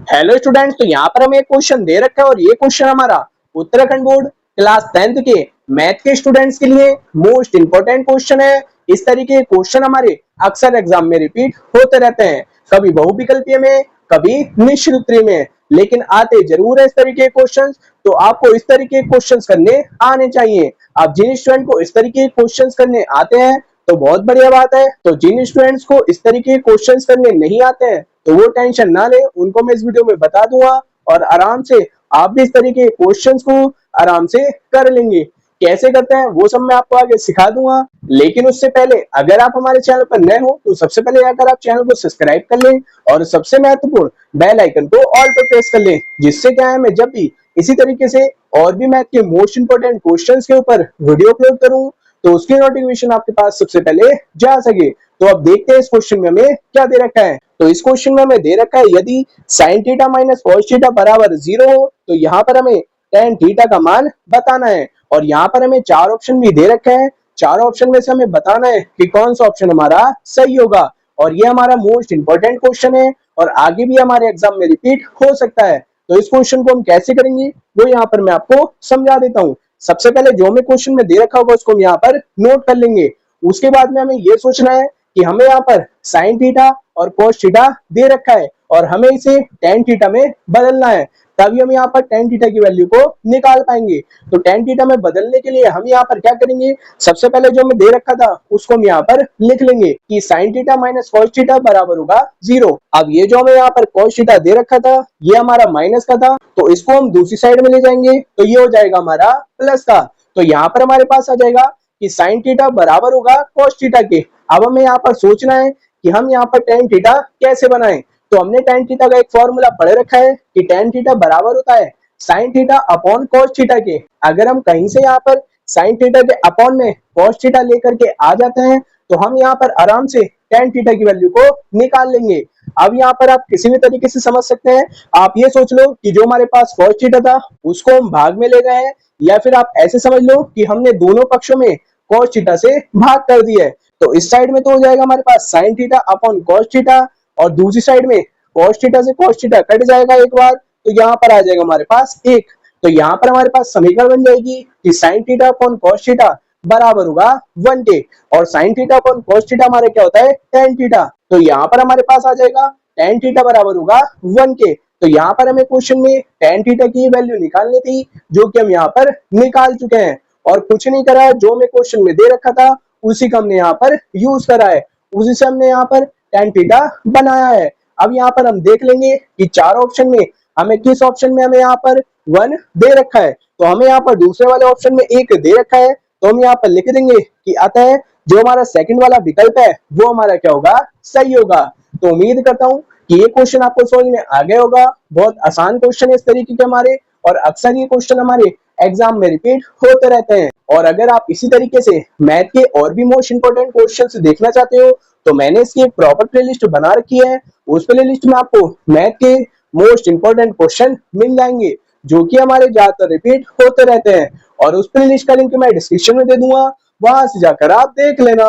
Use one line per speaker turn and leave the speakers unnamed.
Hello students, तो यहाँ पर हमें एक क्वेश्चन दे रखा है और ये क्वेश्चन हमारा उत्तराखंड बोर्ड क्लास 10th के मैथ के स्टूडेंट्स के लिए मोस्ट इंपोर्टेंट क्वेश्चन है। इस तरीके के क्वेश्चन हमारे अक्सर एग्जाम में रिपीट होते रहते हैं, कभी बहुविकल्पीय में, कभी निश्चित उत्तरीय में, लेकिन आते जरूर है इस तरीके के क्वेश्चन। तो आपको इस तरीके के क्वेश्चन करने आने चाहिए। आप जिन स्टूडेंट को इस तरीके के क्वेश्चन करने आते हैं तो बहुत बढ़िया बात है। तो जिन स्टूडेंट्स को इस तरीके के क्वेश्चंस करने नहीं आते हैं तो वो टेंशन ना ले, उनको मैं इस वीडियो में बता दूंगा और आराम से आप भी इस तरीके के क्वेश्चंस को आराम से कर लेंगे। कैसे करते हैं वो सब मैं आपको आगे सिखा दूंगा, लेकिन उससे पहले अगर आप हमारे चैनल पर नए हो तो सबसे पहले अगर आप चैनल को सब्सक्राइब कर लें और सबसे महत्वपूर्ण बेल आइकन को ऑल पर प्रेस कर लें, जिससे क्या है मैं जब भी इसी तरीके से और भी मैथ के मोस्ट इंपोर्टेंट क्वेश्चंस के ऊपर वीडियो अपलोड करूं तो उसकी नोटिफिकेशन आपके पास सबसे पहले जा सके। तो अब देखते हैं इस क्वेश्चन में हमें क्या दे रखा है। तो इस क्वेश्चन में हमें दे रखा है यदि sin theta minus cos theta बराबर 0 हो तो यहाँ पर हमें tan थीटा का मान बताना है। और यहाँ पर हमें चार ऑप्शन भी दे रखे हैं, चारों ऑप्शन में से हमें बताना है कि कौन सा ऑप्शन हमारा सही होगा। और ये हमारा मोस्ट इंपोर्टेंट क्वेश्चन है और आगे भी हमारे एग्जाम में रिपीट हो सकता है। तो इस क्वेश्चन को हम कैसे करेंगे वो यहाँ पर मैं आपको समझा देता हूँ। सबसे पहले जो हमें क्वेश्चन में दे रखा होगा उसको हम यहाँ पर नोट कर लेंगे। उसके बाद में हमें ये सोचना है कि हमें यहाँ पर साइन थीटा और कोस थीटा दे रखा है और हमें इसे टेन थीटा में बदलना है, तभी हम यहाँ पर टेन थीटा की वैल्यू को निकाल पाएंगे। तो टेन थीटा में बदलने के लिए हम यहाँ पर क्या करेंगे, सबसे पहले जो हमें दे रखा था उसको हम यहाँ पर लिख लेंगे कि sine theta minus cos theta बराबर होगा 0। अब ये जो हमें यहाँ पर कॉस थीटा दे रखा था ये हमारा माइनस का था, तो इसको हम दूसरी साइड में ले जाएंगे तो ये हो जाएगा हमारा प्लस का। तो यहाँ पर हमारे पास आ जाएगा कि साइन थीटा बराबर होगा कॉस थीटा के। अब हमें यहाँ पर सोचना है कि हम यहाँ पर टेन थीटा कैसे बनाएं। तो हमने टेन थीटा का एक फॉर्मूला पढ़ रखा है कि टेन थीटा बराबर होता है sign theta upon cos theta के। अगर हम कहीं से यहाँ पर साइन थीटा के अपॉन में कॉस थीटा लेकर के आ जाते हैं तो हम यहाँ पर आराम से टेन थीटा की वैल्यू को निकाल लेंगे। अब यहाँ पर आप किसी भी तरीके से समझ सकते हैं। आप ये सोच लो कि जो हमारे पास कॉस थीटा था उसको हम भाग में ले गए हैं, या फिर आप ऐसे समझ लो कि हमने दोनों पक्षों में कॉस थीटा से भाग कर दिया है। तो इस साइड में तो हो जाएगा हमारे पास sine theta upon cos theta और दूसरी साइड में कॉस थीटा से कॉस थीटा कट जाएगा एक बार, तो यहाँ पर आ जाएगा हमारे पास एक। तो यहाँ पर हमारे पास समीकरण बन जाएगी कि sign theta upon cos theta बराबर होगा 1 के, और sign theta upon cos theta हमारे क्या होता है tan थीटा। तो यहाँ पर हमारे पास आ जाएगा tan थीटा बराबर होगा 1 के। तो यहाँ पर हमें क्वेश्चन में tan थीटा की वैल्यू निकालनी थी जो कि हम यहाँ पर निकाल चुके हैं और कुछ नहीं करा है, जो हमें क्वेश्चन में दे रखा था उसी का हमने यहाँ पर यूज करा है, उसी से हमने यहाँ पर tan थीटा बनाया है। अब यहाँ पर हम देख लेंगे कि चार ऑप्शन में हमें किस ऑप्शन में हमें यहाँ पर 1 दे रखा है, तो हमें यहाँ पर दूसरे वाले ऑप्शन में 1 दे रखा है, तो हम यहाँ पर लिख देंगे कि अतः जो हमारा सेकंड वाला विकल्प है वो हमारा क्या होगा, सही होगा। तो उम्मीद करता हूँ कि ये क्वेश्चन आपको समझ में आ गया होगा। बहुत आसान क्वेश्चन है इस तरीके के हमारे, और अक्सर ये क्वेश्चन हमारे एग्जाम में रिपीट होते रहते हैं। और अगर आप इसी तरीके से मैथ के और भी मोस्ट इंपोर्टेंट क्वेश्चंस देखना चाहते हो तो मैंने इसकी एक प्रॉपर प्लेलिस्ट बना रखी है। उस प्लेलिस्ट में आपको मैथ के मोस्ट इंपोर्टेंट क्वेश्चन मिल जाएंगे जो कि हमारे ज्यादातर रिपीट होते रहते हैं, और उस प्लेलिस्ट का लिंक मैं डिस्क्रिप्शन में दे दूंगा, वहां से जाकर आप देख लेना।